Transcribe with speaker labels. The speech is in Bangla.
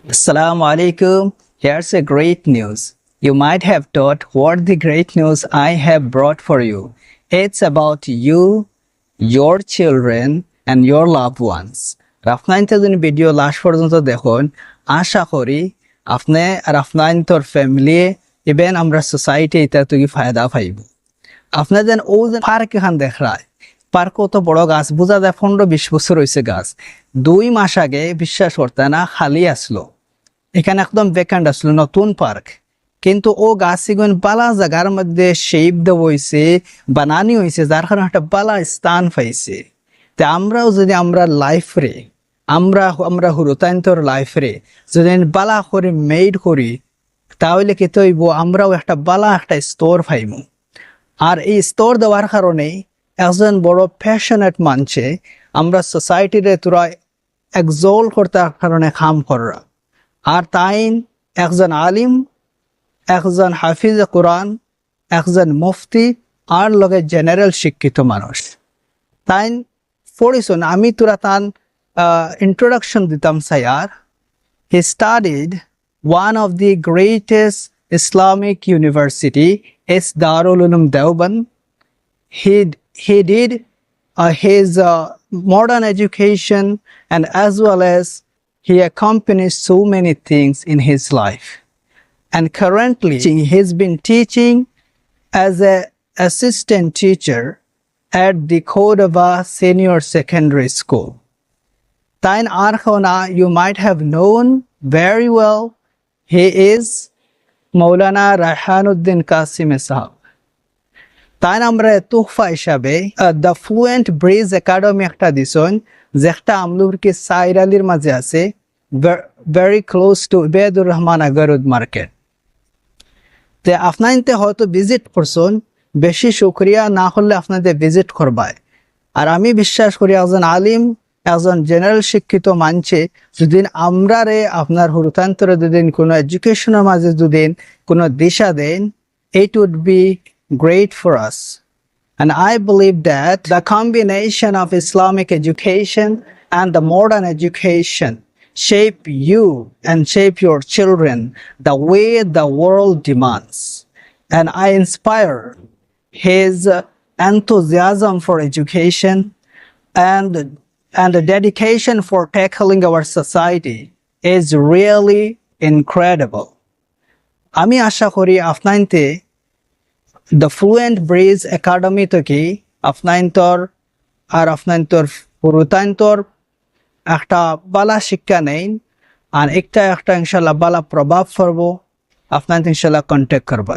Speaker 1: Assalamu alaikum. Here's a great news. You might have thought what the great news I have brought for you. It's about you, your children, and your loved ones. আপনার যদি ভিডিও লাস্ট পর্যন্ত দেখুন, আশা করি আপনি আর আপনার তোর ফ্যামিলি ইভেন আমরা সোসাইটি এটা তুই ফায়দা পাইব। আপনার যেন ও যে পার্ক এখান দেখায়, পার্ক কত বড় গাছ বোঝা যায় 15-20 বছর হয়েছে গাছ। 2 মাস আগে বিশ্বাস করতে না খালি আসলো, এখানে একদম ভ্যাকান্ট আসলো, নতুন পার্ক। কিন্তু ও গাছগুন বালা জায়গার মধ্যে শেপ দেওয়া হয়েছে, বানানি হয়েছে, যার কারণে একটা বালা স্থান পাইছে। তা আমরাও যদি আমরা লাইফ রে আমরা হুরতান্তর লাইফ রে যদি বালা করে মেড করি, তাহলে কি তৈব আমরাও একটা বালা একটা স্তর পাইব। আর এই স্তর দেওয়ার কারণে একজন বড় প্যাশনেট মানছে আমরা সোসাইটিরে তোরা একজল করতে কারণে কাম করা। আর তাইন একজন আলিম, একজন হাফিজ কোরআন, একজন মুফতি আর লগে জেনারেল শিক্ষিত মানুষ। তাইন পড়িছুন আমি তোরা তান introduction দিতাম সায়ার। He studied one of the greatest Islamic university, is Darul Uloom Deoband. He did his modern education, and as well as he accomplished so many things in his life. And currently he's been teaching as an assistant teacher at the Cordova Senior Secondary School. Tain Arkhona, you might have known very well. He is Maulana Raihanuddin Qasim Sahab. তাই আমরা তুহফা হিসাবে দ্য ফ্লুয়েন্ট ব্রিজ একাডেমি একটা দিছন, যেটা আমলুরকি সাইর আলীর মাঝে আছে, ভেরি ক্লোজ টু বেদুর রহমান আগারুদ মার্কেট। তে আপনাইতে হয়তো ভিজিট করছেন, বেশি শুক্রিয়া, না হলে আপনাদের ভিজিট করবায়। আর আমি বিশ্বাস করি একজন আলিম, একজন জেনারেল শিক্ষিত মানছে যদি আমরা রে আপনার হুরতান্তরে দুদিন কোনো এডুকেশনের মাঝে দুদিন কোনো দিশা দেন, it would be great for us. And I believe that the combination of Islamic education and the modern education shape you and shape your children the way the world demands. And I inspire his enthusiasm for education and the dedication for tackling our society is really incredible. আমি আশা করি আপনাইতে দ্য ফ্লুয়েন্ট ব্রিজ একাডেমি থেকে আপনাইন্তর আর আপনাইন্তর পুরুতাইন্তর একটা বালা শিক্ষা নেই, আর একটা ইনশাল্লাহ বালা প্রভাব পড়ব। আপনাইতে ইনশাল্লাহ কন্ট্যাক্ট করবা।